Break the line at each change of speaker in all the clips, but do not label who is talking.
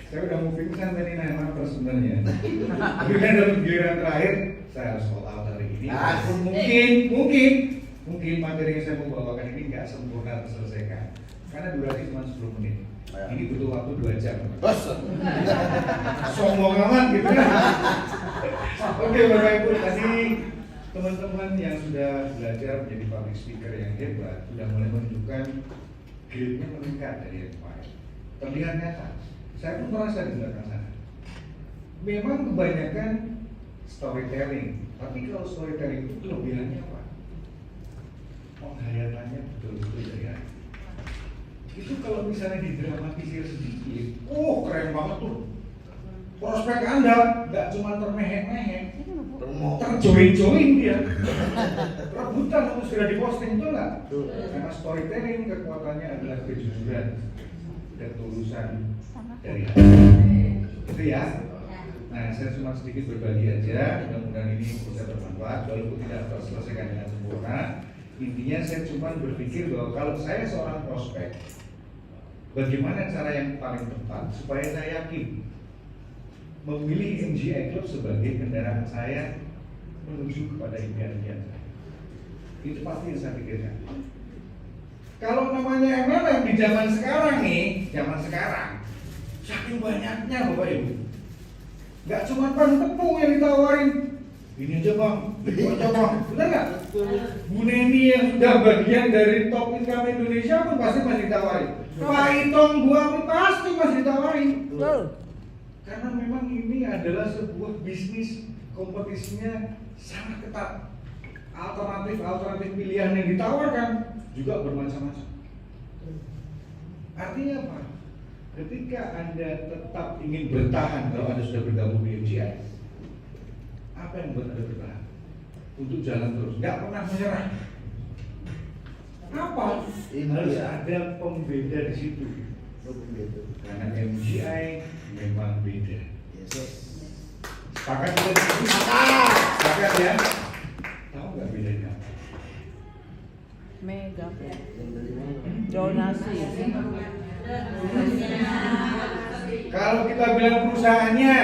Saya udah mau pingsan tadi nama sebenarnya. Tapi kan dalam giliran terakhir saya harus call out hari ini. Mungkin materi yang saya mau bawakan ini nggak sempurna terselesaikan karena durasi cuma 10 menit. Ini butuh waktu 2 jam. Sombong amat gitu kan. Oke Bapak Ibu, tadi teman-teman yang sudah belajar menjadi public speaker yang hebat sudah mulai menunjukkan grade-nya meningkat dari yang kemarin. Terlihat nyata. Saya pun merasa di belakang sana. Memang kebanyakan storytelling, tapi kalau storytelling itu kelebihannya apa? Penghayatannya betul-betul dari hati. Itu kalau misalnya didramatisir sedikit, keren banget tuh. Prospek Anda nggak cuma termehek-mehek, terjoin-join dia. Rebutan untuk segera diposting, itu nggak? Karena storytelling kekuatannya adalah kejujuran, ketulusan dari hati. Itu ya. Nah, saya cuma sedikit berbagi aja, mudah-mudahan ini bisa bermanfaat walaupun tidak terselesaikan dengan sempurna. Intinya saya cuma berpikir bahwa kalau saya seorang prospek, bagaimana cara yang paling tepat supaya saya yakin memilih MGI Club sebagai kendaraan saya menuju kepada impian-impian saya. Itu pasti yang saya pikirkan. Kalau namanya MLM di zaman sekarang nih, saking banyaknya Bapak Ibu. Gak cuma ban tepung yang ditawarin. Ini aja bang, itu aja bang, benar nggak? Bu Neni yang sudah bagian dari top income Indonesia pun pasti masih ditawarin. Pak Itong gua pun pasti masih ditawarin. Karena memang ini adalah sebuah bisnis, kompetisinya sangat ketat. Alternatif pilihan yang ditawarkan juga bermacam-macam. Artinya apa? Ketika Anda tetap ingin bertahan kalau Anda sudah bergabung di MGI, apa yang buat Anda bertahan? Untuk jalan terus, nggak pernah menyerah. Apa? Harus ada pembeda di situ. Karena MGI memang beda. Sepakat kita? Sepakat ya? Tahu nggak bedanya?
Mega donasi.
Kalau kita bilang perusahaannya,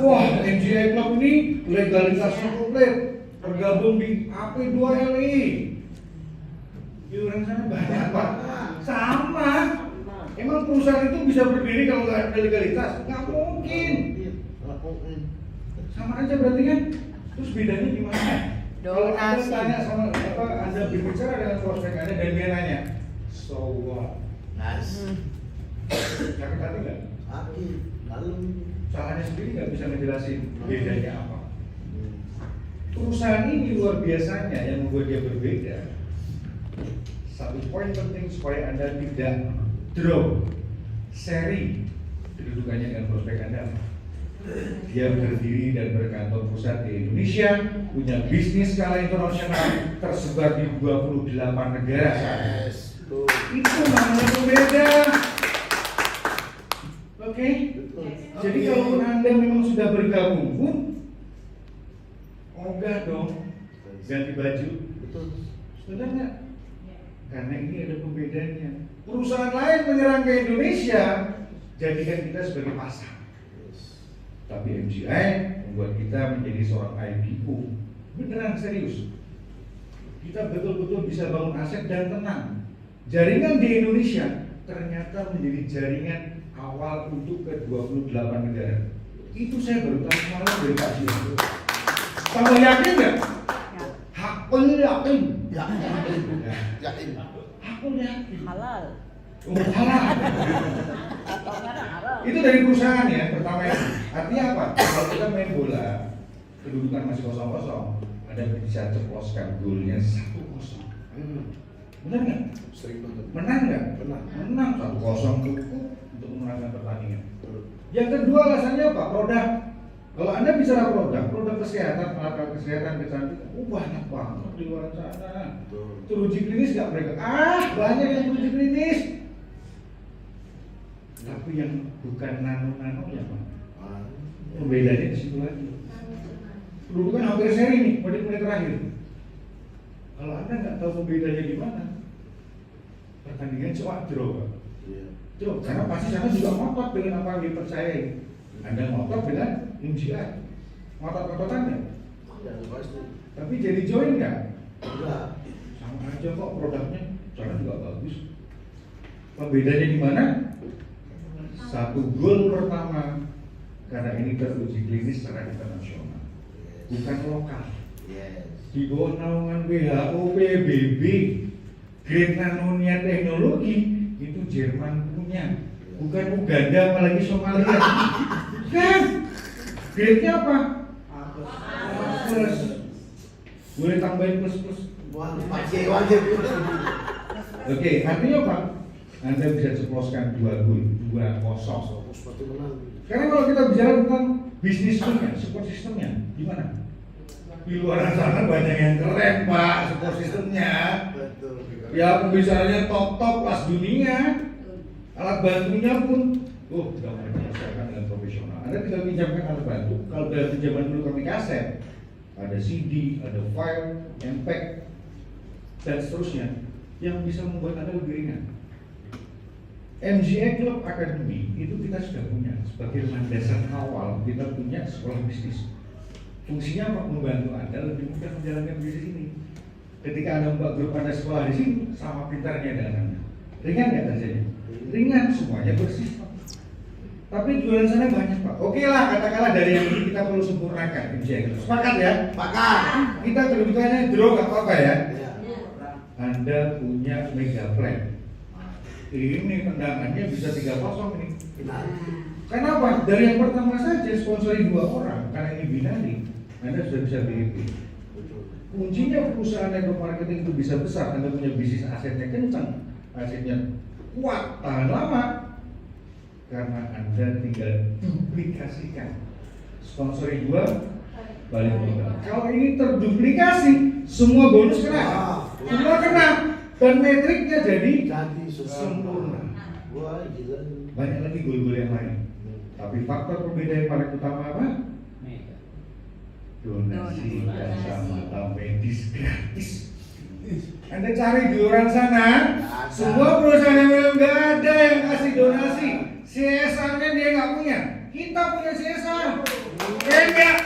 wah MGI Club ini legalitasnya komplit, tergabung di AP2LI. Di orang sana banyak Pak. Sama. Emang perusahaan itu bisa berdiri kalau nggak ada legalitas? Nggak mungkin. Sama aja berarti kan. Terus bedanya gimana? Kalau Anda tanya sama apa, Anda berbicara dengan prospek Anda dan dia nanya, so what? Sakit hati nggak? Salahnya sendiri nggak bisa ngejelasin bedanya apa. Perusahaan ini luar biasanya yang membuat dia berbeda. Satu poin penting supaya Anda tidak drop seri kedudukannya dengan prospek Anda. Dia berdiri dan berkantor pusat di Indonesia, punya bisnis skala internasional, tersebar di 28 negara. Itu namanya pembeda. Oke? Jadi kalau Anda memang sudah bergabung pun, ogah dong ganti baju. Benar nggak? Karena ini ada pembedanya. Perusahaan lain menyerang ke Indonesia, jadikan kita sebagai pasar. Tapi MGI membuat kita menjadi seorang IPO. Beneran serius. Kita betul-betul bisa bangun aset dan tenang. Jaringan di Indonesia ternyata menjadi jaringan awal untuk ke 28 negara. Itu saya baru tahu malam dari Pak Jiro. Kamu yakin nggak? Hakul yakin.
Yakin.
Hakul yakin.
Halal.
Halal. Itu dari perusahaan ya pertama ya. Artinya apa? Kalau kita main bola, kedudukan masih kosong-kosong, ada bisa ceploskan golnya 1-0. Benar nggak?
Sering banget.
Menang nggak? Menang 1-0 cukup untuk memenangkan pertandingan. Yang kedua alasannya apa? Produk. Kalau Anda bicara produk kesehatan, alat kesehatan, kecantikan, banyak banget di luar sana. Itu uji klinis nggak mereka? Banyak yang uji klinis. Tapi yang bukan nano ya Pak. Pembedanya di situ lagi. Kedudukan hampir seri nih, menit-menit terakhir. Kalau Anda nggak tahu pembedanya di mana, pertandingan cuma draw Pak. Tuh, karena pasti sana juga ngotot dengan apa yang dipercayai. Anda ngotot dengan MGI, ngotot-ngototannya.
Ya, pasti.
Tapi jadi join nggak?
Enggak.
Sama aja kok produknya, cara juga bagus. Pembedanya di mana? Satu goal pertama, karena ini teruji klinis secara internasional, bukan lokal.
Yes.
Di bawah naungan WHO, PBB, Green Nanonia Teknologi itu Jerman punya, bukan Uganda apalagi Somalia. Kan? Grade-nya apa? Plus. Boleh tambahin plus.
Wah, wajib.
Oke, artinya apa? Anda bisa ceploskan 2 kosong.
Seperti menang.
Karena kalau kita bicara tentang bisnisnya, support sistemnya, gimana? Di luar sana banyak yang keren Pak, support sistemnya.
Betul.
Ya pembicaranya top kelas dunia. Alat bantunya pun, sudah mulai menyelesaikan dengan profesional. Anda tinggal pinjamkan alat bantu. Kalau dalam pinjaman dulu kami kaset, ada CD, ada file, MPEG, dan seterusnya yang bisa membuat Anda lebih ringan. MGI Club Academy itu kita sudah punya sebagai landasan awal. Kita punya sekolah bisnis. Fungsinya apa? Membantu Anda lebih mudah menjalankan bisnis ini. Ketika Anda membuat grup Anda sekolah di sini, sama pintarnya dengan Anda. Ringan nggak kerjanya? Ringan, semuanya bersih. Tapi jualan sana banyak Pak. Oke lah, katakanlah dari yang ini kita perlu sempurnakan MGI Club. Sepakat ya?
Pakat.
Kita kebutuhannya draw nggak apa-apa ya?
Ya.
Anda punya mega plan. Ini tendangannya bisa 3-0 ini.
Benar.
Kenapa? Dari yang pertama saja sponsori 2 orang, karena ini binari, Anda sudah bisa BEP.
Betul.
Kuncinya perusahaan network marketing itu bisa besar, Anda punya bisnis asetnya kencang, asetnya kuat, tahan lama. Karena Anda tinggal duplikasikan. Sponsori 2, balik modal. Kalau ini terduplikasi, semua bonus kena. Semua kena. Dan metriknya jadi sempurna.
Wah, gila.
Banyak lagi goal-goal yang lain. Tapi faktor perbedaan yang paling utama apa? Donasi kacamata medis gratis. Anda cari di luar sana, semua perusahaan yang bilang nggak ada yang kasih donasi. CSR-nya dia nggak punya. Kita punya CSR. Enggak.